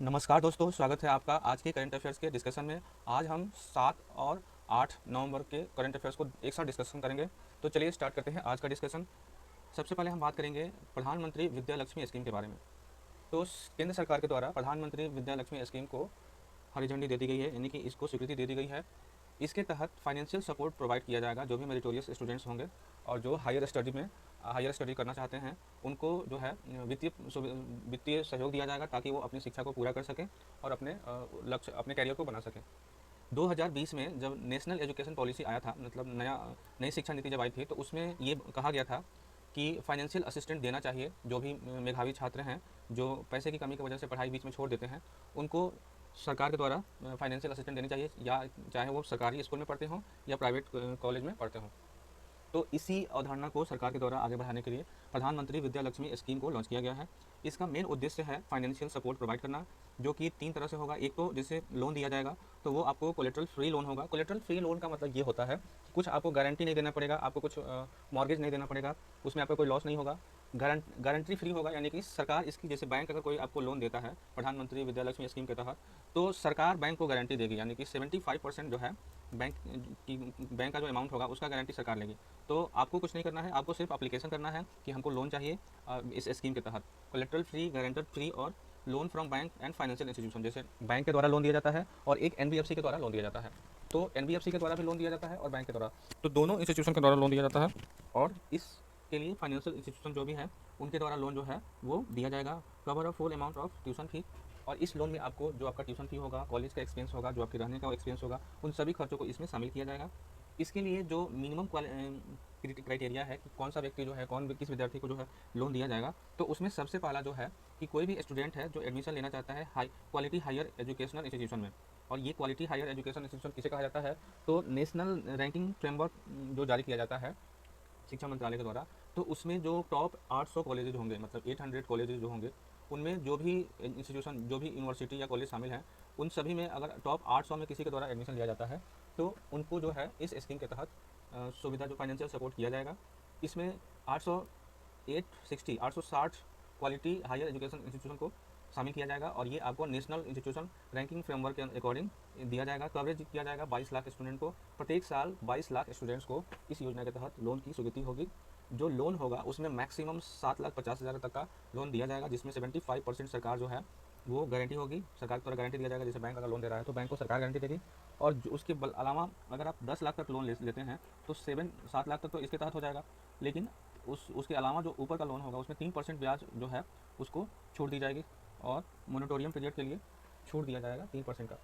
नमस्कार दोस्तों, स्वागत है आपका आज के करंट अफेयर्स के डिस्कशन में। आज हम 7 और 8 नवंबर के करंट अफेयर्स को एक साथ डिस्कशन करेंगे। तो चलिए स्टार्ट करते हैं आज का डिस्कशन। सबसे पहले हम बात करेंगे प्रधानमंत्री विद्या लक्ष्मी स्कीम के बारे में। तो केंद्र सरकार के द्वारा प्रधानमंत्री विद्या लक्ष्मी स्कीम को हरी झंडी दे दी गई है, यानी कि इसको स्वीकृति दे दी गई है। इसके तहत फाइनेंशियल सपोर्ट प्रोवाइड किया जाएगा जो भी मेरिटोरियस स्टूडेंट्स होंगे और जो हायर स्टडी करना चाहते हैं, उनको जो है वित्तीय सहयोग दिया जाएगा ताकि वो अपनी शिक्षा को पूरा कर सकें और अपने लक्ष्य अपने कैरियर को बना सकें। 2020 में जब नेशनल एजुकेशन पॉलिसी आया था, मतलब नई शिक्षा नीति जब आई थी, तो उसमें ये कहा गया था कि फाइनेंशियल असिस्टेंट देना चाहिए जो भी मेधावी छात्र हैं, जो पैसे की कमी की वजह से पढ़ाई बीच में छोड़ देते हैं, उनको सरकार के द्वारा फाइनेंशियल असिस्टेंट देनी चाहिए, या चाहे वो सरकारी स्कूल में पढ़ते हों या प्राइवेट कॉलेज में पढ़ते हों। तो इसी अवधारणा को सरकार के द्वारा आगे बढ़ाने के लिए प्रधानमंत्री विद्या लक्ष्मी स्कीम को लॉन्च किया गया है। इसका मेन उद्देश्य है फाइनेंशियल सपोर्ट प्रोवाइड करना, जो कि 3 तरह से होगा। एक तो जैसे लोन दिया जाएगा, तो वो आपको कोलेट्रल फ्री लोन होगा। कोलेट्रल फ्री लोन का मतलब ये होता है, कुछ आपको गारंटी नहीं देना पड़ेगा, आपको कुछ मॉर्गेज नहीं देना पड़ेगा, उसमें आपका कोई लॉस नहीं होगा। गारंटी फ्री होगा, यानी कि सरकार इसकी, जैसे बैंक अगर कोई आपको लोन देता है प्रधानमंत्री विद्या लक्ष्मी स्कीम के तहत, तो सरकार बैंक को गारंटी देगी, यानी कि 75% जो है बैंक बैंक का जो अमाउंट होगा उसका गारंटी सरकार लेगी। तो आपको कुछ नहीं करना है, आपको सिर्फ अप्लीकेशन करना है कि हमको लोन चाहिए इस स्कीम के तहत। कोलेट्रल फ्री, गारंटर फ्री और loan from bank and financial institution, जैसे बैंक के द्वारा लोन दिया जाता है और एक एनबीएफसी के द्वारा लोन दिया जाता है। तो एनबीएफसी के द्वारा भी लोन दिया जाता है और बैंक के द्वारा, तो दोनों इंस्टीट्यूशन के द्वारा लोन दिया जाता है। और इसके लिए फाइनेंशियल इंस्टीट्यूशन जो भी है उनके द्वारा लोन जो है वो दिया जाएगा, cover a full amount of tuition fee. और इस लोन में आपको जो आपका ट्यूशन फी होगा, कॉलेज का एक्सपेंस होगा, जो आपके रहने का एक्सपेंस होगा, उन सभी खर्चों को इसमें शामिल किया जाएगा। इसके लिए जो मिनिमम क्राइटेरिया है कि कौन सा व्यक्ति जो है, किस विद्यार्थी को जो है लोन दिया जाएगा, तो उसमें सबसे पहला जो है कि कोई भी स्टूडेंट है जो एडमिशन लेना चाहता है high quality higher educational institution में। और ये क्वालिटी हायर एजुकेशन इंस्टीट्यूशन किसे कहा जाता है, तो नेशनल रैंकिंग फ्रेमवर्क जो जारी किया जाता है शिक्षा मंत्रालय के द्वारा, तो उसमें जो टॉप 800 कॉलेजेज होंगे, मतलब 800 कॉलेजेज जो होंगे, उनमें जो भी इंस्टीट्यूशन, जो भी यूनिवर्सिटी या कॉलेज शामिल हैं, उन सभी में अगर टॉप 800 में किसी के द्वारा एडमिशन लिया जाता है, तो उनको जो है इस स्कीम के तहत सुविधा, जो फाइनेंशियल सपोर्ट किया जाएगा। इसमें 800 860 क्वालिटी हायर एजुकेशन इंस्टीट्यूशन को शामिल किया जाएगा और ये आपको नेशनल इंस्टीट्यूशन रैंकिंग फ्रेमवर्क के अकॉर्डिंग दिया जाएगा। कवरेज किया जाएगा 22 लाख स्टूडेंट को, प्रत्येक साल 22 लाख स्टूडेंट्स को इस योजना के तहत लोन की स्वीकृति होगी। जो लोन होगा उसमें मैक्सिमम 7,50,000 तक का लोन दिया जाएगा, जिसमें 75% सरकार जो है वो गारंटी होगी, सरकार द्वारा गारंटी दिया जाएगा। जैसे बैंक अगर लोन दे रहा है तो बैंक को सरकार गारंटी देगी। और उसके अलावा अगर आप 10 लाख तक लोन लेते हैं तो 7 लाख तक तो इसके तहत हो जाएगा, लेकिन उसके अलावा जो ऊपर का लोन होगा उसमें 3% ब्याज जो है उसको छूट दी जाएगी और मोनिटोरियम पीरियड के लिए छूट दिया जाएगा 3% का।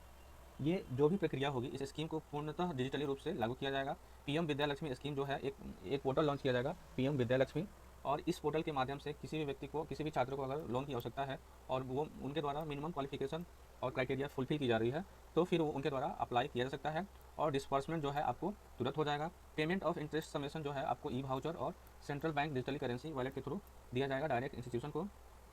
ये जो भी प्रक्रिया होगी, इस स्कीम को पूर्णतः डिजिटली रूप से लागू किया जाएगा। पीएम विद्या लक्ष्मी स्कीम जो है, एक पोर्टल लॉन्च किया जाएगा, पीएम विद्या लक्ष्मी। और इस पोर्टल के माध्यम से किसी भी व्यक्ति को, किसी भी छात्र को अगर लोन की आवश्यकता है और वो उनके द्वारा मिनिमम क्वालिफिकेशन और क्राइटेरिया फुलफिल की जा रही है, तो फिर वो उनके द्वारा अप्लाई किया जा सकता है और डिस्बर्समेंट जो है आपको तुरंत हो जाएगा। पेमेंट ऑफ इंटरेस्ट समेशन जो है आपको ई वाउचर और central bank digital currency wallet के थ्रू दिया जाएगा डायरेक्ट इंस्टीट्यूशन को।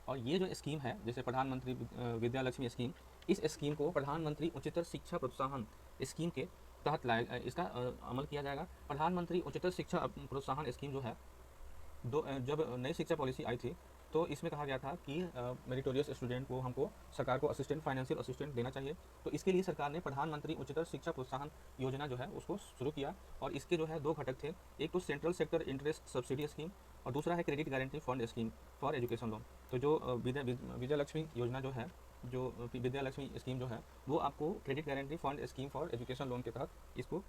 और ये जो स्कीम है, जैसे प्रधानमंत्री विद्या लक्ष्मी स्कीम, इस स्कीम को प्रधानमंत्री उच्चतर शिक्षा प्रोत्साहन स्कीम के तहत इसका अमल किया जाएगा। प्रधानमंत्री उच्चतर शिक्षा प्रोत्साहन स्कीम जो है, जब नई शिक्षा पॉलिसी आई थी, तो इसमें कहा गया था कि मेरिटोरियस स्टूडेंट को हमको सरकार को फाइनेंशियल असिस्टेंट देना चाहिए। तो इसके लिए सरकार ने प्रधानमंत्री उच्चतर शिक्षा प्रोत्साहन योजना जो है उसको शुरू किया। और इसके जो है 2 घटक थे, एक तो central sector interest subsidy scheme और दूसरा है credit guarantee fund scheme for education loan. तो जो विद्या लक्ष्मी योजना जो है, जो विद्या लक्ष्मी स्कीम जो है, वो आपको credit guarantee fund scheme for education loan के तहत इसको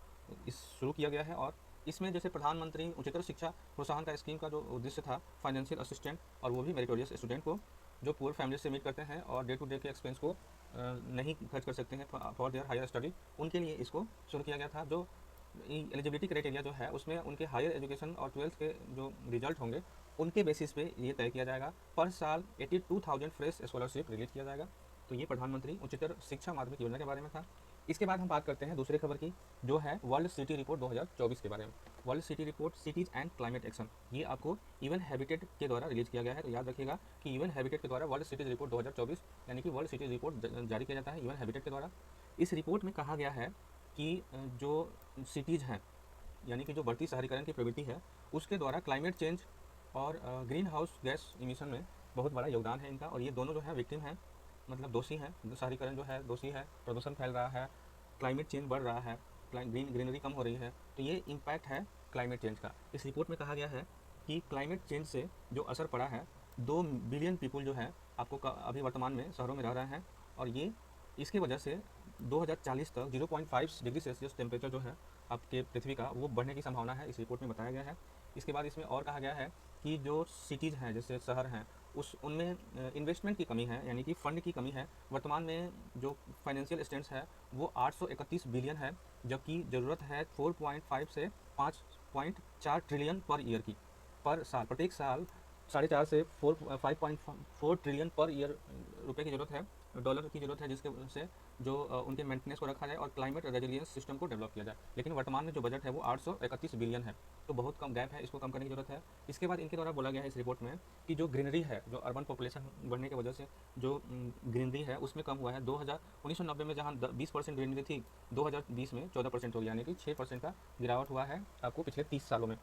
शुरू किया गया है। और इसमें जैसे प्रधानमंत्री उच्चतर शिक्षा प्रोत्साहन का स्कीम का जो उद्देश्य था, फाइनेंशियल असिस्टेंट, और वो भी मेरिटोरियस स्टूडेंट को जो पुअर फैमिली से मीट करते हैं और डे टू डे के एक्सपेंस को नहीं खर्च कर सकते हैं फॉर देयर हायर स्टडी, उनके लिए इसको शुरू किया गया था। जो एलिजिबिलिटी क्राइटेरिया जो है उसमें उनके हायर एजुकेशन और 12th के जो रिजल्ट होंगे उनके बेसिस पे ये तय किया जाएगा। पर साल 82,000 फ्रेश स्कॉलरशिप रिलीज किया जाएगा। तो ये प्रधानमंत्री उच्चतर शिक्षा माध्यमिक योजना के बारे में था। इसके बाद हम बात करते हैं दूसरे खबर की, जो है वर्ल्ड सिटी रिपोर्ट 2024 के बारे में। World city report cities and climate action, ये आपको यूएन हैबिटेट के द्वारा रिलीज किया गया है। तो याद रखिएगा कि यूएन हैबिटेट के द्वारा वर्ल्ड सिटीज रिपोर्ट 2024, यानी कि वर्ल्ड सिटीज रिपोर्ट जारी किया जाता है यूएन हैबिटेट के द्वारा। इस रिपोर्ट में कहा गया है कि जो सिटीज़ हैं, यानी कि जो बढ़ती शहरीकरण की प्रवृत्ति है, उसके द्वारा क्लाइमेट चेंज और ग्रीन हाउस गैस इमिशन में बहुत बड़ा योगदान है इनका। और ये दोनों जो है विक्टिम हैं मतलब दोषी हैं, शहरीकरण जो है दोषी है, प्रदूषण फैल रहा है, क्लाइमेट चेंज बढ़ रहा है, ग्रीनरी कम हो रही है, तो ये इम्पैक्ट है क्लाइमेट चेंज का। इस रिपोर्ट में कहा गया है कि क्लाइमेट चेंज से जो असर पड़ा है, 2 बिलियन पीपल जो है आपको अभी वर्तमान में शहरों में रह रहे हैं, और ये इसकी वजह से 2040 तक 0.5 डिग्री सेल्सियस टेम्परेचर जो है आपके पृथ्वी का वो बढ़ने की संभावना है, इस रिपोर्ट में बताया गया है। इसके बाद इसमें और कहा गया है कि जो सिटीज़ हैं, जैसे शहर हैं, उनमें इन्वेस्टमेंट की कमी है, यानी कि फ़ंड की कमी है। वर्तमान में जो फाइनेंशियल स्ट्रेंथ है वो 831 बिलियन है, जबकि ज़रूरत है 4.5 से 5.4 ट्रिलियन पर ईयर की, पर साल, प्रत्येक साल 4.5 से 5.4 ट्रिलियन पर ईयर रुपए की ज़रूरत है, डॉलर की ज़रूरत है, जिसके से जो उनके मेंटेनेंस को रखा जाए और क्लाइमेट रेजिलियंस सिस्टम को डेवलप किया जाए। लेकिन वर्तमान में जो बजट है वो 831 बिलियन है, तो बहुत कम गैप है, इसको कम करने की ज़रूरत है। इसके बाद इनके द्वारा बोला गया है इस रिपोर्ट में कि जो ग्रीनरी है, जो अर्बन पॉपुलेशन बढ़ने की वजह से जो ग्रीनरी है उसमें कम हुआ है। 1990 में जहाँ 20% ग्रीनरी थी, 2020 में 14% हो गया, यानी कि 6% का गिरावट हुआ है आपको पिछले 30 सालों में।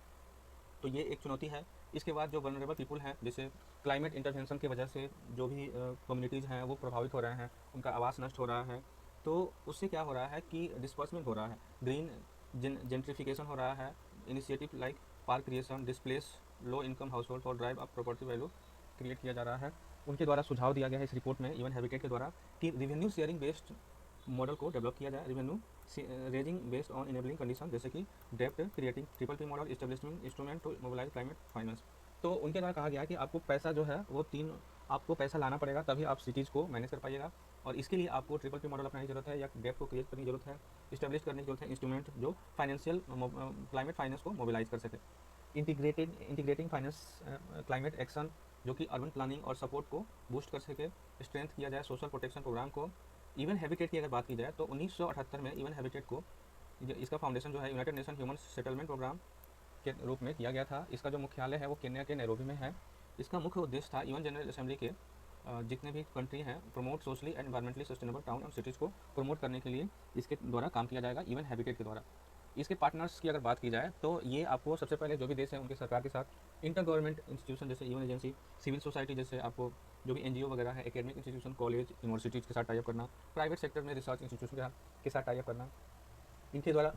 तो ये एक चुनौती है। इसके बाद जो वल्नरेबल पीपल हैं, जैसे क्लाइमेट इंटरवेंशन की वजह से जो भी कम्युनिटीज़ हैं वो प्रभावित हो रहे हैं, उनका आवास नष्ट हो रहा है, तो उससे क्या हो रहा है कि डिस्पर्समेंट हो रहा है, ग्रीन जेंट्रिफिकेशन हो रहा है। Initiative like park creation, displace low income household और drive up property value create किया जा रहा है। उनके द्वारा सुझाव दिया गया है इस रिपोर्ट में, इवन हैबिटेट के द्वारा, कि रिवेन्यू शेयरिंग बेस्ड मॉडल को डेवलप किया जाए, revenue raising based on enabling condition, जैसे कि डेप्ट creating triple P model establishment instrument to mobilise climate finance. तो उनके द्वारा कहा गया कि आपको पैसा जो है वो आपको पैसा लाना पड़ेगा, तभी आप सिटीज़ को मैनेज कर पाइएगा, और इसके लिए आपको ट्रिपल पी मॉडल अपनाने की जरूरत है, या डेप्ट को क्रिएट करने की जरूरत है, इस्टेब्लिश करने की जरूरत है इंस्ट्रूमेंट जो फाइनेंशियल क्लाइमेट फाइनेंस को मोबिलाइज कर सके। इंटीग्रेटिंग फाइनेंस क्लाइमेट एक्शन, जो कि अर्बन प्लानिंग और सपोर्ट को बूस्ट कर सके। स्ट्रेंथ किया जाए सोशल प्रोटेक्शन प्रोग्राम को। इवन हैबिटेट की अगर बात की जाए तो 1978 में इवन हैबिटेट को, इसका फाउंडेशन जो है United Nation human settlement programme के रूप में किया गया था। इसका जो मुख्यालय है वो केन्या के नैरोबी में है। इसका मुख्य उद्देश्य था यूएन जनरल असेंबली के जितने भी कंट्री हैं, promote socially and environmentally sustainable town और सिटीज़ को प्रमोट करने के लिए इसके द्वारा काम किया जाएगा, इवन हैबिटेट के द्वारा। इसके पार्टनर्स की अगर बात की जाए तो ये आपको सबसे पहले जो भी देश है उनके सरकार के साथ इंटर गवर्नमेंट इंस्टीट्यूशन जैसे यूएन एजेंसी, सिविल सोसाइटी जैसे आपको जो भी एनजीओ वगैरह है, एकेडमिक इंस्टीट्यूशन, कॉलेज, यूनिवर्सिटीज़ के साथ टाइप करना, प्राइवेट सेक्टर में रिसर्च इंस्टीट्यूशन के साथ टाइप करना, इनके द्वारा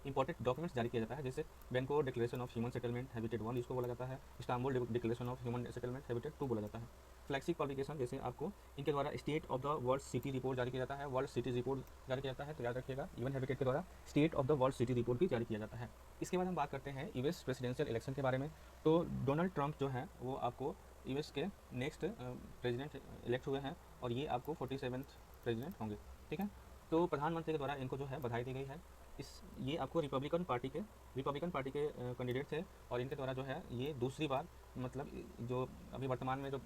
इंपॉर्टेंट डॉक्यूमेंट्स जारी किया जाता है, जैसे Bangkok declaration of human settlement habitat 1 इसको बोला जाता है, Istanbul declaration of human settlement habitat 2 बोला जाता है। फ्लैगशिप पब्लिकेशन, जैसे आपको इनके द्वारा state of the world city report जारी किया जाता है, वर्ल्ड सिटी रिपोर्ट जारी किया जाता है, तो याद रखिएगा यूएन हैबिटेट के द्वारा state of the world city report भी जारी किया जाता है। इसके बाद हम बात करते हैं यूएस प्रेसिडेंशियल इलेक्शन के बारे में। तो डोनाल्ड ट्रंप जो है वो आपको यूएस के नेक्स्ट प्रेसिडेंट इलेक्ट हुए हैं, और ये आपको 47th प्रेसिडेंट होंगे, ठीक है। तो प्रधानमंत्री के द्वारा इनको जो है बधाई दी गई है। ये आपको रिपब्लिकन पार्टी के कैंडिडेट थे, और इनके द्वारा जो है ये दूसरी बार, मतलब जो अभी वर्तमान में जो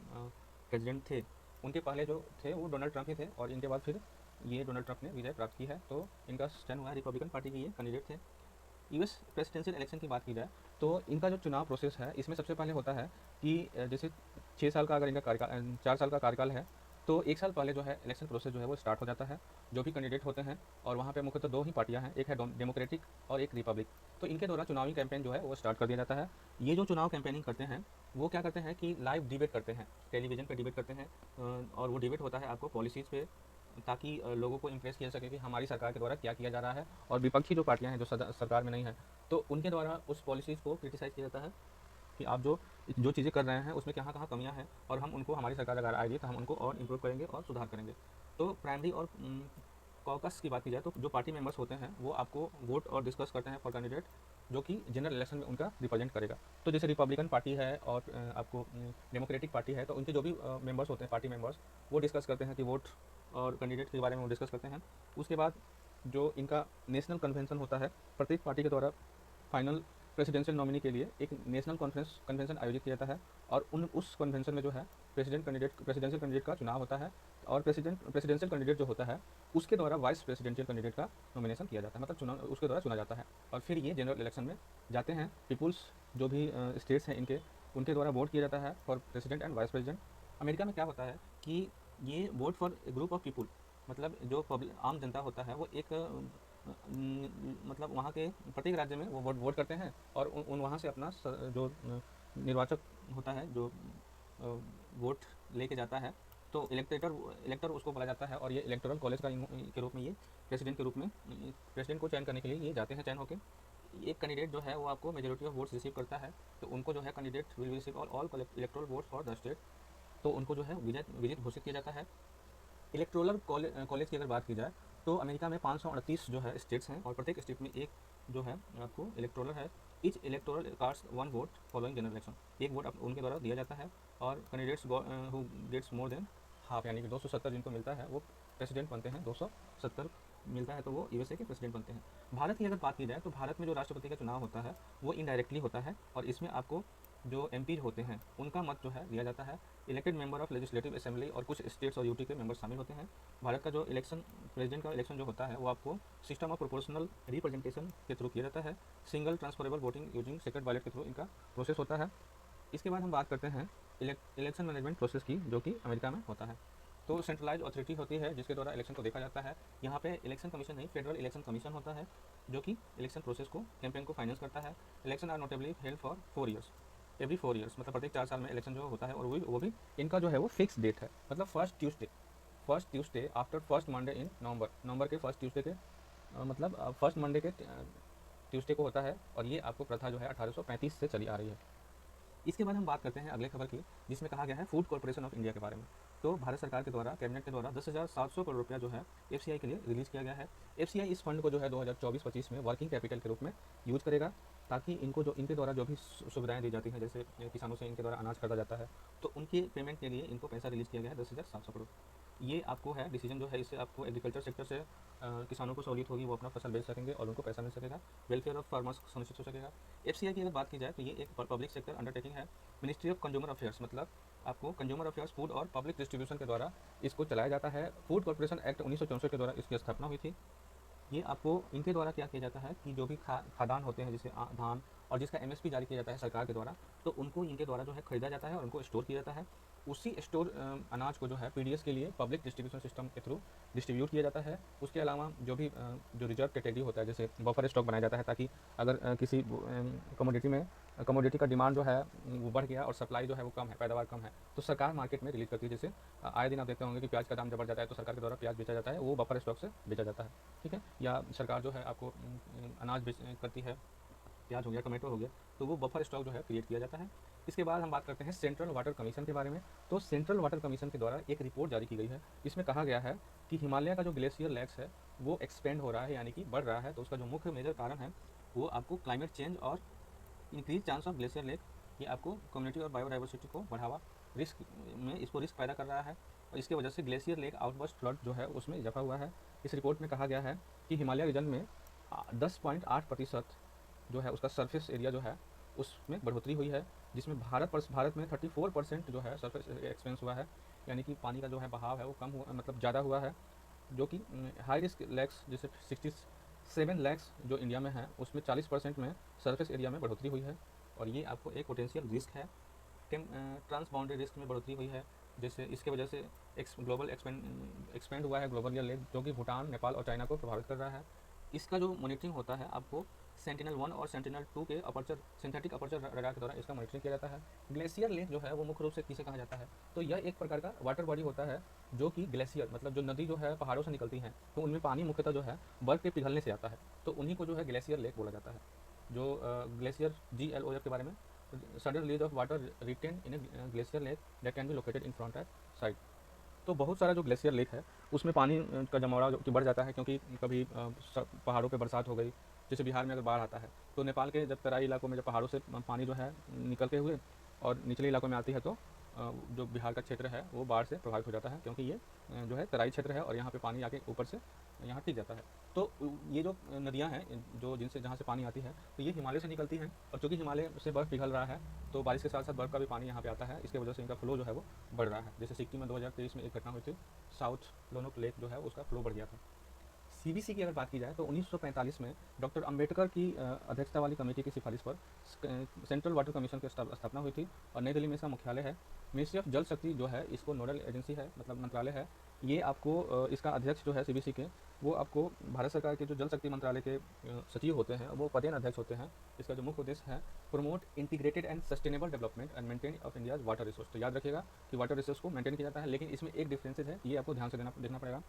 प्रेसिडेंट थे उनके पहले जो थे वो डोनाल्ड ट्रंप ही थे, और इनके बाद फिर ये डोनाल्ड ट्रंप ने विजय प्राप्त की है, तो इनका चयन हुआ है, रिपब्लिकन पार्टी के ये कैंडिडेट थे। यूएस प्रेसिडेंशियल इलेक्शन की बात की जाए तो इनका जो चुनाव प्रोसेस है इसमें सबसे पहले होता है कि जैसे 6 साल का अगर इनका कार्यकाल 4 साल का कार्यकाल है, तो 1 साल पहले जो है इलेक्शन प्रोसेस जो है वो स्टार्ट हो जाता है, जो भी कैंडिडेट होते हैं, और वहाँ पे मुख्यतः 2 ही पार्टियाँ हैं, एक है डेमोक्रेटिक और एक रिपब्लिक। तो इनके द्वारा चुनावी कैंपेन जो है वो स्टार्ट कर दिया जाता है। ये जो चुनाव कैंपेनिंग करते हैं वो क्या करते हैं कि लाइव डिबेट करते हैं, टेलीविज़न पर डिबेट करते हैं, और वो डिबेट होता है आपको पॉलिसीज़ पे, ताकि लोगों को इम्प्रेस किया जा सके कि हमारी सरकार के द्वारा क्या किया जा रहा है, और विपक्षी जो पार्टियां हैं जो सरकार में नहीं है, तो उनके द्वारा उस पॉलिसीज़ को क्रिटिसाइज़ किया जाता है कि आप जो जो चीज़ें कर रहे हैं उसमें कहाँ कहाँ कमियां हैं, और हम उनको, हमारी सरकार अगर आएगी तो हम उनको और इम्प्रूव करेंगे और सुधार करेंगे। तो प्राइमरी और कॉकस की बात की जाए तो जो पार्टी मेंबर्स होते हैं वो आपको वोट और डिस्कस करते हैं फॉर कैंडिडेट जो कि जनरल इलेक्शन में उनका रिप्रेजेंट करेगा। तो जैसे रिपब्लिकन पार्टी है और आपको डेमोक्रेटिक पार्टी है, तो उनके जो भी मेंबर्स होते हैं, पार्टी मेंबर्स, वो डिस्कस करते हैं कि वोट और कैंडिडेट के बारे में वो डिस्कस करते हैं। उसके बाद जो इनका नेशनल कन्वेंशन होता है, प्रत्येक पार्टी के द्वारा फाइनल प्रेसिडेंशियल नॉमिनी के लिए एक नेशनल कन्वेंशन आयोजित किया जाता है, और उस कन्वेंशन में जो है प्रेसिडेंशियल कैंडिडेट का चुनाव होता है, और प्रेसिडेंशियल कैंडिडेट जो होता है उसके द्वारा वाइस प्रेसिडेंशियल कैंडिडेट का नॉमिनेशन किया जाता है, मतलब चुनाव उसके द्वारा चुना जाता है, और फिर ये जनरल इलेक्शन में जाते हैं। पीपुल्स जो भी स्टेट्स हैं उनके द्वारा वोट किया जाता है for president and vice president. America में क्या होता है कि ये vote for group of people, मतलब जो आम जनता होता है वो एक मतलब वहाँ के प्रत्येक राज्य में वो वोट करते हैं, और उन वहाँ से अपना जो निर्वाचक होता है जो वोट लेके जाता है, तो इलेक्टर उसको बोला जाता है, और ये इलेक्टोरल कॉलेज का के रूप में ये प्रेसिडेंट के रूप में प्रेसिडेंट को चयन करने के लिए ये जाते हैं चयन होकर। एक कैंडिडेट जो है वो आपको मेजोरिटी ऑफ वोट्स रिसीव करता है, तो उनको जो है candidate will receive all electoral votes for the state, तो उनको जो है विजित घोषित किया जाता है। इलेक्टोरल कॉलेज की अगर बात की जाए तो अमेरिका में 538 जो है स्टेट्स हैं, और प्रत्येक स्टेट में एक जो है आपको इलेक्टोरल है। Each electoral cast 1 vote following general election, एक वोट उनके द्वारा दिया जाता है, और candidates who gets more than half, यानी कि 270 जिनको मिलता है वो प्रेसिडेंट बनते हैं, 270 मिलता है तो वो यूएसए के प्रेसिडेंट बनते हैं। भारत की अगर बात की जाए तो भारत में जो राष्ट्रपति का चुनाव होता है वो इनडायरेक्टली होता है, और इसमें आपको जो एमपी होते हैं उनका मत जो है लिया जाता है। Elected member of legislative assembly और कुछ स्टेट्स और यूटी के मेंबर शामिल होते हैं। भारत का जो इलेक्शन प्रेसिडेंट का इलेक्शन जो होता है वो आपको सिस्टम ऑफ प्रोपोर्शनल रिप्रेजेंटेशन के थ्रू किया जाता है। Single transferable voting using secret ballot के थ्रू इनका प्रोसेस होता है। इसके बाद हम बात करते हैं इलेक्शन मैनेजमेंट प्रोसेस की, जो कि अमेरिका में होता है। तो सेंट्रलाइज अथॉरिटी होती है जिसके द्वारा इलेक्शन को देखा जाता है। यहाँ पे इलेक्शन कमीशन नहीं, फेडरल इलेक्शन कमीशन होता है, जो कि इलेक्शन प्रोसेस को, कैंपेन को फाइनेंस करता है। Election are notably held for 4 years, every 4 years, मतलब प्रत्येक 4 साल में इलेक्शन जो होता है, और वो भी इनका जो है वो फिक्स डेट है, मतलब first Tuesday after first Monday in November के फर्स्ट ट्यूसडे के मतलब फर्स्ट मंडे के ट्यूसडे को होता है, और ये आपको प्रथा जो है 1835 से चली आ रही है। इसके बाद हम बात करते हैं अगले खबर की, जिसमें कहा गया है फूड कॉर्पोरेशन ऑफ इंडिया के बारे में। तो भारत सरकार के द्वारा, कैबिनेट के द्वारा 10,700 करोड़ रुपया जो है एफसीआई के लिए रिलीज़ किया गया है। एफसीआई इस फंड को जो है 2024-25 में वर्किंग कैपिटल के रूप में यूज करेगा, ताकि इनके द्वारा जो भी सुविधाएं दी जाती हैं, जैसे किसानों से इनके द्वारा अनाज खरीदा जाता है, तो उनके पेमेंट के लिए इनको पैसा रिलीज़ किया गया है 10,700 करोड़। ये आपको है डिसीजन जो है, इससे आपको एग्रीकल्चर सेक्टर से किसानों को सहूलियत होगी, वो अपना फसल बेच सकेंगे और उनको पैसा मिल सकेगा, वेलफेयर ऑफ फार्मर्स सुनिश्चित हो सकेगा। एफसीआई की अगर बात की जाए तो ये एक पब्लिक सेक्टर अंडरटेकिंग है। मिनिस्ट्री ऑफ कंज्यूमर अफेयर्स, मतलब आपको कंज्यूमर अफेयर्स, फूड और पब्लिक डिस्ट्रीब्यूशन के द्वारा इसको चलाया जाता है। फूड कॉर्पोरेशन एक्ट 1964 के द्वारा इसकी स्थापना हुई थी। ये आपको इनके द्वारा क्या किया जाता है कि जो भी खाद्यान्न होते हैं, जैसे धान, और जिसका एमएसपी जारी किया जाता है सरकार के द्वारा, तो उनको इनके द्वारा जो है खरीदा जाता है और उनको स्टोर किया जाता है। उसी स्टोर अनाज को जो है पीडीएस के लिए पब्लिक डिस्ट्रीब्यूशन सिस्टम के थ्रू डिस्ट्रीब्यूट किया जाता है। उसके अलावा जो भी जो रिजर्व कैटेगरी होता है, जैसे बफर स्टॉक बनाया जाता है, ताकि अगर किसी कमोडिटी का डिमांड जो है वो बढ़ गया और सप्लाई जो है वो कम है, पैदावार कम है, तो सरकार मार्केट में रिलीज करती है। जैसे आए दिन आप देखते होंगे कि प्याज का दाम जब बढ़ जाता है तो सरकार के द्वारा प्याज बेचा जाता है, वो बफर स्टॉक से बेचा जाता है, ठीक है। या सरकार जो है आपको अनाज बेच करती है, प्याज हो गया, टमाटो हो गया, तो वो बफर स्टॉक जो है क्रिएट किया जाता है। इसके बाद हम बात करते हैं सेंट्रल वाटर कमीशन के बारे में। तो सेंट्रल वाटर कमीशन के द्वारा एक रिपोर्ट जारी की गई है। इसमें कहा गया है कि हिमालय का जो ग्लेशियर लेक्स है वो एक्सपेंड हो रहा है, यानी कि बढ़ रहा है। तो उसका जो मुख्य मेजर कारण है वो आपको क्लाइमेट चेंज और increase chance of glacier lake, ये आपको कम्युनिटी और बायोडाइवर्सिटी को बढ़ावा, इसको रिस्क पैदा कर रहा है, और इसकी वजह से ग्लेशियर लेक आउटबर्स्ट फ्लड जो है उसमें इजाफा हुआ है। इस रिपोर्ट में कहा गया है कि हिमालय रीजन में 10.8% जो है उसका सरफेस एरिया जो है उसमें बढ़ोतरी हुई है, जिसमें भारत में 34% जो है सरफेस एक्सपेंस हुआ है, यानी कि पानी का जो है बहाव है वो कम हुआ, मतलब ज़्यादा हुआ है। जो कि हाई रिस्क लेक्स जैसे 67 लैक्स जो इंडिया में है, उसमें 40% में सरफेस एरिया में बढ़ोतरी हुई है, और ये आपको एक पोटेंशियल रिस्क है। ट्रांस बाउंड्री रिस्क में बढ़ोतरी हुई है, जैसे इसके वजह से ग्लोबल एक्सपेंड हुआ है ग्लोबल लेक, जो कि भूटान, नेपाल और चाइना को प्रभावित कर रहा है। इसका जो मॉनिटरिंग होता है आपको सेंटिनल-1 और सेंटिनल-2 के सिंथेटिक अपर्चर रडार के द्वारा इसका मॉनिटरिंग किया जाता है। ग्लेशियर लेक जो है वो मुख्य रूप से किसे कहा जाता है, तो यह एक प्रकार का वाटर बॉडी होता है, जो कि ग्लेशियर, मतलब जो नदी जो है पहाड़ों से निकलती हैं, तो उनमें पानी मुख्यतः जो है बर्फ के पिघलने से आता है, तो उन्हीं को जो है ग्लेशियर लेक बोला जाता है। जो ग्लेशियर GLOF के बारे में, sudden release of water retain in a glacier lake that can be located in front at side. तो बहुत सारा जो ग्लेशियर लेक है उसमें पानी का जमावड़ा जो कि बढ़ जाता है, क्योंकि कभी पहाड़ों पे बरसात हो गई, जैसे बिहार में अगर बाढ़ आता है तो नेपाल के जब तराई इलाकों में जब पहाड़ों से पानी जो है निकलते हुए और निचले इलाकों में आती है, तो जो बिहार का क्षेत्र है वो बाढ़ से प्रभावित हो जाता है, क्योंकि ये जो है तराई क्षेत्र है और यहाँ पे पानी आके ऊपर से यहाँ टिक जाता है। तो ये जो नदियाँ हैं जो जहाँ से पानी आती है, तो ये हिमालय से निकलती हैं, और चूँकि हिमालय से बर्फ़ पिघल रहा है तो बारिश के साथ साथ बर्फ़ का भी पानी यहाँ पे आता है, इसके वजह से इनका फ्लो जो है वो बढ़ रहा है। जैसे सिक्किम में 2023 में एक घटना हुई थी, साउथ लोनोक लेक जो है उसका फ्लो बढ़ गया था। सीबीसी की अगर बात की जाए तो 1945 में डॉक्टर अंबेडकर की अध्यक्षता वाली कमेटी की सिफारिश पर सेंट्रल वाटर कमीशन की स्थापना हुई थी और नई दिल्ली में इसका मुख्यालय है। मिनिस्ट्री ऑफ जल शक्ति जो है इसको नोडल एजेंसी है, मतलब मंत्रालय है। ये आपको इसका अध्यक्ष जो है सीबीसी के, वो आपको भारत सरकार के जो जल शक्ति मंत्रालय के सचिव होते हैं, वो पदेन अध्यक्ष होते हैं। इसका जो मुख्य उद्देश्य है, promote integrated and sustainable development and maintain of India's water resource. तो याद रखिएगा कि वाटर रिसोर्स को मेंटेन किया जाता है, लेकिन इसमें एक डिफरेंसेस है, ये आपको ध्यान से देखना पड़ेगा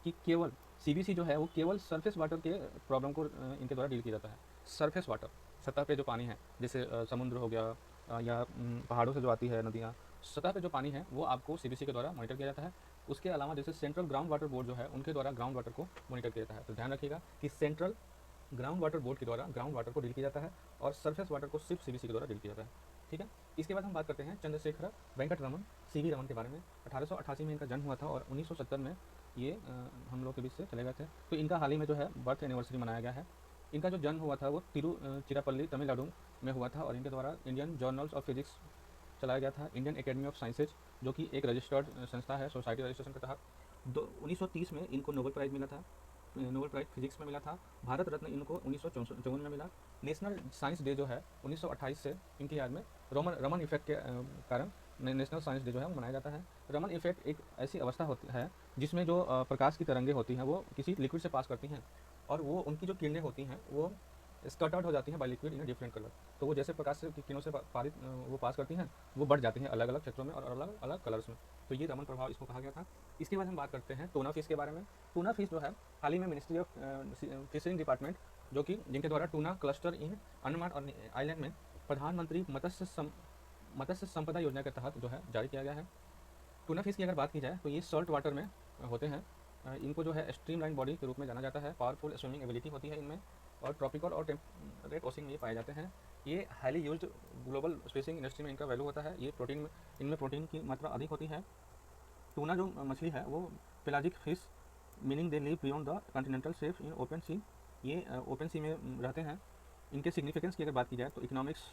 कि केवल सीबीसी जो है वो केवल सरफेस वाटर के प्रॉब्लम को इनके द्वारा डील किया जाता है। सरफेस वाटर, सतह पे जो पानी है, जैसे समुद्र हो गया या पहाड़ों से जो आती है नदियाँ, सतह पे जो पानी है वो आपको सीबीसी के द्वारा मॉनिटर किया जाता है। उसके अलावा जैसे सेंट्रल ग्राउंड वाटर बोर्ड जो है, उनके द्वारा ग्राउंड वाटर को मॉनिटर किया जाता है। तो ध्यान रखिएगा कि सेंट्रल ग्राउंड वाटर बोर्ड के द्वारा ग्राउंड वाटर को डील किया जाता है और सरफेस वाटर को सिर्फ सीबीसी के द्वारा डील किया जाता है। ठीक है। इसके बाद हम बात करते हैं चंद्रशेखर वेंकट रमन, सीवी रमन के बारे में। 1888 में इनका जन्म हुआ था और 1970 में ये हम लोग के बीच से चले गए थे। तो इनका हाल ही में जो है बर्थ एनिवर्सरी मनाया गया है। इनका जो जन्म हुआ था वो तिरुचिरापल्ली तमिलनाडु में हुआ था और इनके द्वारा इंडियन जर्नल्स ऑफ फिजिक्स चलाया गया था। इंडियन एकेडमी ऑफ साइंसेज जो कि एक रजिस्टर्ड संस्था है सोसाइटी रजिस्ट्रेशन के तहत। 1930 में इनको नोबेल प्राइज़ मिला था, नोबेल प्राइज़ फिजिक्स में मिला था। भारत रत्न इनको 1954 में मिला। नेशनल साइंस डे जो है 1928 से इनकी याद में रमन इफेक्ट के कारण नेशनल साइंस डे जो है वो मनाया जाता है। रमन इफेक्ट एक ऐसी अवस्था होती है जिसमें जो प्रकाश की तरंगें होती हैं वो किसी लिक्विड से पास करती हैं और वो उनकी जो किरणें होती हैं वो स्कट आउट हो जाती हैं by liquid in different colour. तो वो जैसे प्रकाश की किरणों से पारित वो पास करती हैं, वो बढ़ जाती हैं अलग अलग क्षेत्रों में और अलग अलग कलर्स में। तो ये रमन प्रभाव इसको कहा गया था। इसके बाद हम बात करते हैं टूना फिश के बारे में। टूना फिश जो है हाल ही में मिनिस्ट्री ऑफ फिशरिंग डिपार्टमेंट जो कि जिनके द्वारा टूना क्लस्टर इन अंडमान और आइलैंड में प्रधानमंत्री मत्स्य संपदा योजना के तहत जो है जारी किया गया है। टूना फिश की अगर बात की जाए तो ये सॉल्ट वाटर में होते हैं। इनको जो है स्ट्रीमलाइन बॉडी के रूप में जाना जाता है। पावरफुल स्विमिंग एबिलिटी होती है इनमें और ट्रॉपिकल और टेम्परेट ओशन में ये पाए जाते हैं। ये highly used global fishing industry में इनका वैल्यू होता है। ये प्रोटीन में इनमें प्रोटीन की मात्रा अधिक होती है। टूना जो मछली है वो pelagic fish, meaning they live beyond the continental shelf in open sea. ये ओपन सी में रहते हैं। इनके सिग्निफिकेंस की अगर बात की जाए तो इकोनॉमिक्स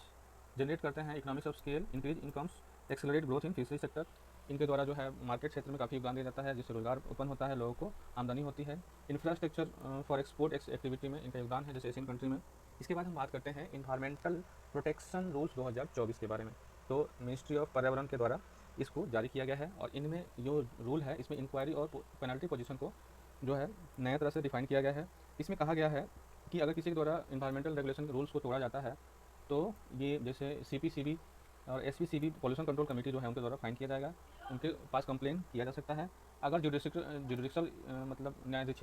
जनरेट करते हैं, economics of scale, increase incomes, accelerate growth in fishery sector. इनके द्वारा जो है मार्केट क्षेत्र में काफ़ी योगदान दिया जाता है, जिससे रोजगार उत्पन्न होता है, लोगों को आमदनी होती है। इंफ्रास्ट्रक्चर फॉर एक्सपोर्ट एक्टिविटी में इनका योगदान है, जैसे एशियन कंट्री में। इसके बाद हम बात करते हैं इन्वायरमेंटल प्रोटेक्शन रूल्स 2024 के बारे में। तो मिनिस्ट्री ऑफ पर्यावरण के द्वारा इसको जारी किया गया है और इनमें जो रूल है इसमें इंक्वायरी और पेनल्टी पोजीशन को जो है नया तरह से डिफाइन किया गया है। इसमें कहा गया है कि अगर किसी के द्वारा इन्वायरमेंटल रेगुलेशन के रूल्स को तोड़ा जाता है तो ये जैसे सीपीसीबी और एसपीसीबी पॉल्यूशन कंट्रोल कमेटी जो है उनके द्वारा फाइन किया जाएगा, उनके पास कंप्लेन किया जा सकता है। अगर जुडिशल मतलब न्यायिक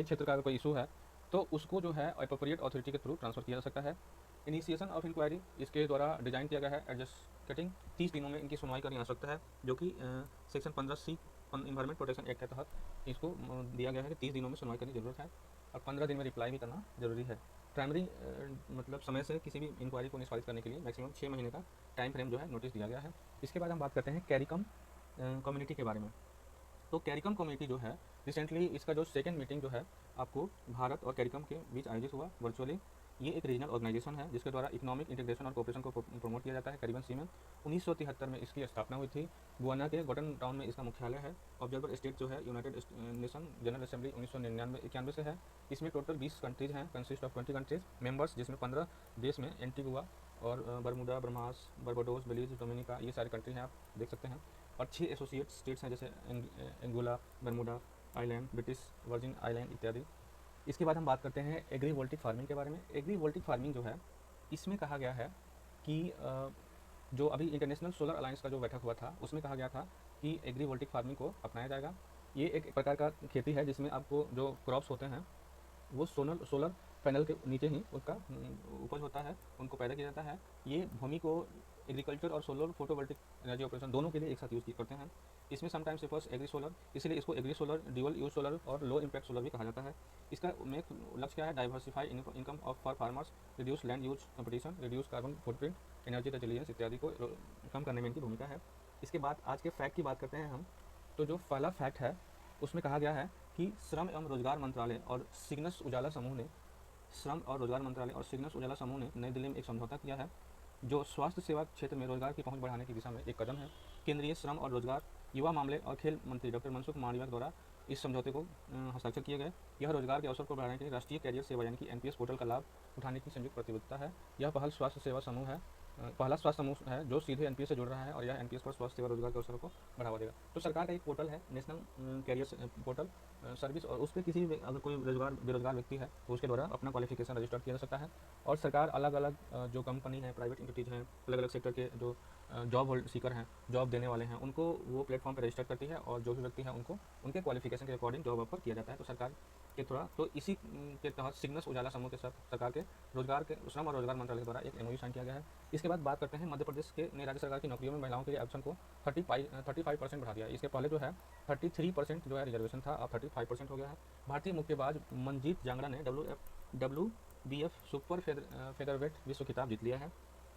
क्षेत्र का कोई इशू है तो उसको जो है अप्रोप्रिएट अथॉरिटी के थ्रू ट्रांसफर किया जा सकता है। इनिशिएशन ऑफ इंक्वायरी इसके द्वारा डिजाइन किया गया है एडजस्टिंग 30 दिनों में इनकी सुनवाई करनी आ सकता है, जो कि section 15C environment protection act के तहत इसको दिया गया है कि 30 दिनों में सुनवाई करने की जरूरत है और 15 दिन में रिप्लाई भी करना जरूरी है। प्राइमरी मतलब समय से किसी भी इंक्वायरी को निष्पादित करने के लिए मैक्सिमम 6 महीने का टाइम फ्रेम जो है नोटिस दिया गया है। इसके बाद हम बात करते हैं कैरिकम कम्युनिटी के बारे में। तो कैरिकम कम्युनिटी जो है रिसेंटली इसका जो सेकेंड मीटिंग जो है आपको भारत और कैरिकम के बीच आयोजित हुआ वर्चुअली। ये एक रीजनल ऑर्गेनाइजेशन है जिसके द्वारा इकोनॉमिक इंटीग्रेशन और कोऑपरेशन को प्रमोट किया जाता है कैरिबियन सी में। 1973 में इसकी स्थापना हुई थी। गुआना के गॉटन टाउन में इसका मुख्यालय है। ऑब्जर्वर स्टेट जो है यूनाइटेड नेशन जनरल असेंबली 1991 से है। इसमें टोटल 20 कंट्रीज हैं, कंसिस्ट ऑफ 20 कंट्रीज मेंबर्स, जिसमें 15 देश में एंटीगुआ और बरमूडा, बरमास, बर्बाडोस, बेलीज, डोमिनिका, ये सारे कंट्री हैं, आप देख सकते हैं। और 6 एसोसिएट स्टेट्स हैं जैसे Angola, Bermuda island, British Virgin island इत्यादि। इसके बाद हम बात करते हैं एग्रीवोल्टिक फार्मिंग के बारे में। एग्रीवोल्टिक फार्मिंग जो है इसमें कहा गया है कि जो अभी इंटरनेशनल सोलर अलायंस का जो बैठक हुआ था उसमें कहा गया था कि एग्रीवोल्टिक फार्मिंग को अपनाया जाएगा। ये एक प्रकार का खेती है जिसमें आपको जो क्रॉप्स होते हैं वो सोलर पैनल के नीचे ही उसका उपज होता है, उनको पैदा किया जाता है। ये भूमि को एग्रीकल्चर और सोलर फोटोवोल्टिक एनर्जी ऑपरेशन दोनों के लिए एक साथ यूज़ करते हैं। इसमें समटाइम्स रिफर्स एग्री सोलर, इसलिए इसको agri solar, dual use solar और लो इम्पैक्ट सोलर भी कहा जाता है। इसका मेन लक्ष्य क्या है? Diversify income of for farmers, reduce land use competition, reduce carbon footprint, energy resilience इत्यादि को कम करने में इनकी भूमिका है। इसके बाद आज के फैक्ट की बात करते हैं हम। तो जो पहला फैक्ट है उसमें कहा गया है कि श्रम एवं रोजगार मंत्रालय और सिग्नस उजाला समूह ने नई दिल्ली में एक समझौता किया है जो स्वास्थ्य सेवा क्षेत्र में रोजगार की पहुंच बढ़ाने की दिशा में एक कदम है। केंद्रीय श्रम और रोजगार, युवा मामले और खेल मंत्री डॉक्टर मनसुख मांडविया द्वारा इस समझौते को हस्ताक्षर किए गए। यह रोजगार के अवसर को बढ़ाने के लिए राष्ट्रीय कैरियर सेवा यानी कि एनपीएस पोर्टल का लाभ उठाने की संयुक्त प्रतिबद्धता है। यह पहला स्वास्थ्य समूह है जो सीधे एनपीएस से जुड़ रहा है और यह एनपीएस पर स्वास्थ्य सेवा रोजगार के अवसरों को बढ़ावा देगा। तो सरकार का एक पोर्टल है नेशनल कैरियर पोर्टल सर्विस, और उस पर किसी भी अगर कोई बेरोजगार व्यक्ति है तो उसके द्वारा अपना क्वालिफिकेशन रजिस्टर किया जा सकता है। और सरकार अलग अलग जो कंपनी है, प्राइवेट इंटिटीज़ हैं, अलग अलग सेक्टर के जो जॉब होल्ड सीकर हैं, जॉब देने वाले हैं, उनको वो प्लेटफॉर्म पर रजिस्टर करती है और जो भी व्यक्ति है उनको उनके क्वालिफिकेशन के अकॉर्डिंग जॉब ऑफर किया जाता है। तो सरकार के थोड़ा तो इसी के तहत सिग्नस उजाला समूह के साथ सरकार के श्रम और रोजगार मंत्रालय द्वारा एक एमओयू साइन किया गया है। इसके बाद बात करते हैं मध्य प्रदेश के ने राज्य सरकार की नौकरियों में महिलाओं के लिए आरक्षण को 35% बढ़ा दिया। इसके पहले जो है 33% जो है रिजर्वेशन था, अब 35% हो गया है। भारतीय मुक्केबाज मनजीत जांगड़ा ने WBF सुपर फेदरवेट विश्व खिताब जीत लिया है।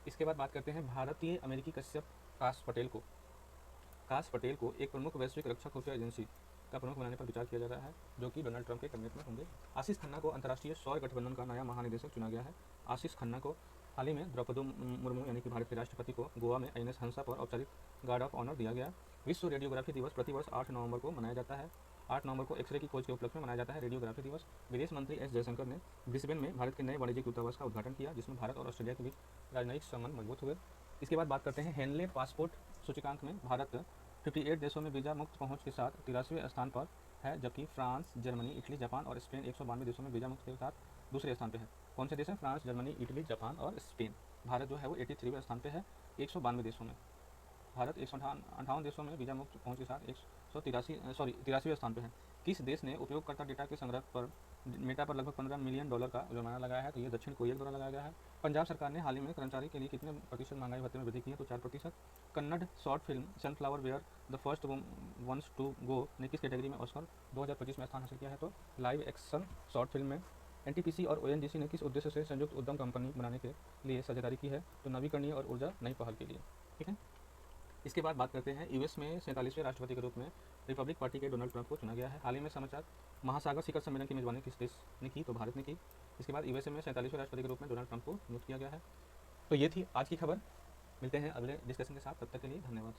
इसके बाद बात करते हैं भारतीय अमेरिकी कश्यप काश पटेल को एक प्रमुख वैश्विक रक्षा खुफिया एजेंसी का प्रमुख बनाने पर विचार किया जा रहा है, जो कि डोनाल्ड ट्रंप के कैबिनेट में होंगे। आशीष खन्ना को अंतर्राष्ट्रीय सौर गठबंधन का नया महानिदेशक चुना गया है। आशीष खन्ना को हाल ही में द्रौपदी मुर्मू यानी कि भारत के राष्ट्रपति को गोवा में INS हंसा पर औपचारिक गार्ड ऑफ ऑनर दिया गया। विश्व रेडियोग्राफी दिवस प्रतिवर्ष 8 नवंबर को मनाया जाता है। 8 नवंबर को एक्सरे की खोज के उपलक्ष्य में मनाया जाता है रेडियोग्राफी दिवस। विदेश मंत्री एस जयशंकर ने ब्रिस्बेन में भारत के नए वाणिज्यिक दूतावास का उद्घाटन किया, जिसमें भारत और ऑस्ट्रेलिया के बीच राजनयिक संबंध मजबूत हुए। इसके बाद बात करते हैं हेनले पासपोर्ट सूचकांक में भारत 58 देशों में वीज़ा मुक्त पहुंच के साथ 83वें स्थान पर है, जबकि फ्रांस, जर्मनी, इटली, जापान और स्पेन 192 देशों में वीज़ा मुक्त के साथ दूसरे स्थान पे है। कौन से देश हैं? फ्रांस, जर्मनी, इटली, जापान और स्पेन। भारत जो है वो 83वें स्थान पे है 192 देशों में। भारत 158 देशों में वीज़ा मुक्त पहुंच के साथ 83वें स्थान पे है। किस देश ने उपयोगकर्ता डेटा के संग्रह पर मेटा पर लगभग $15 मिलियन का जुर्माना लगाया है? तो ये दक्षिण कोरिया द्वारा लगाया गया है। पंजाब सरकार ने हाल ही में कर्मचारी के लिए कितने प्रतिशत महंगाई भत्ते में वृद्धि की है? तो 4%। Kannada short film sunflower were the first ones to go ने किस कैटेगरी में ऑस्कर 2025 में स्थान हासिल किया है? तो लाइव एक्शन शॉर्ट फिल्म में। एनटीपीसी और ओएनजीसी ने किस उद्देश्य से संयुक्त उद्यम कंपनी बनाने के लिए साझेदारी की है? तो नवीकरणीय और ऊर्जा नई पहल के लिए। ठीक है। इसके बाद बात करते हैं यूएस में 47वें राष्ट्रपति के रूप में रिपब्लिक पार्टी के डोनाल्ड ट्रंप को चुना गया है। हाल ही में समाचार महासागर शिखर सम्मेलन की मेजबानी किस देश ने की? तो भारत ने की। इसके बाद यूएसए में 47वें राष्ट्रपति के रूप में डोनाल्ड ट्रंप को नियुक्त किया गया है। तो ये थी आज की खबर। मिलते हैं अगले डिस्कशन के साथ, तब तक के लिए धन्यवाद।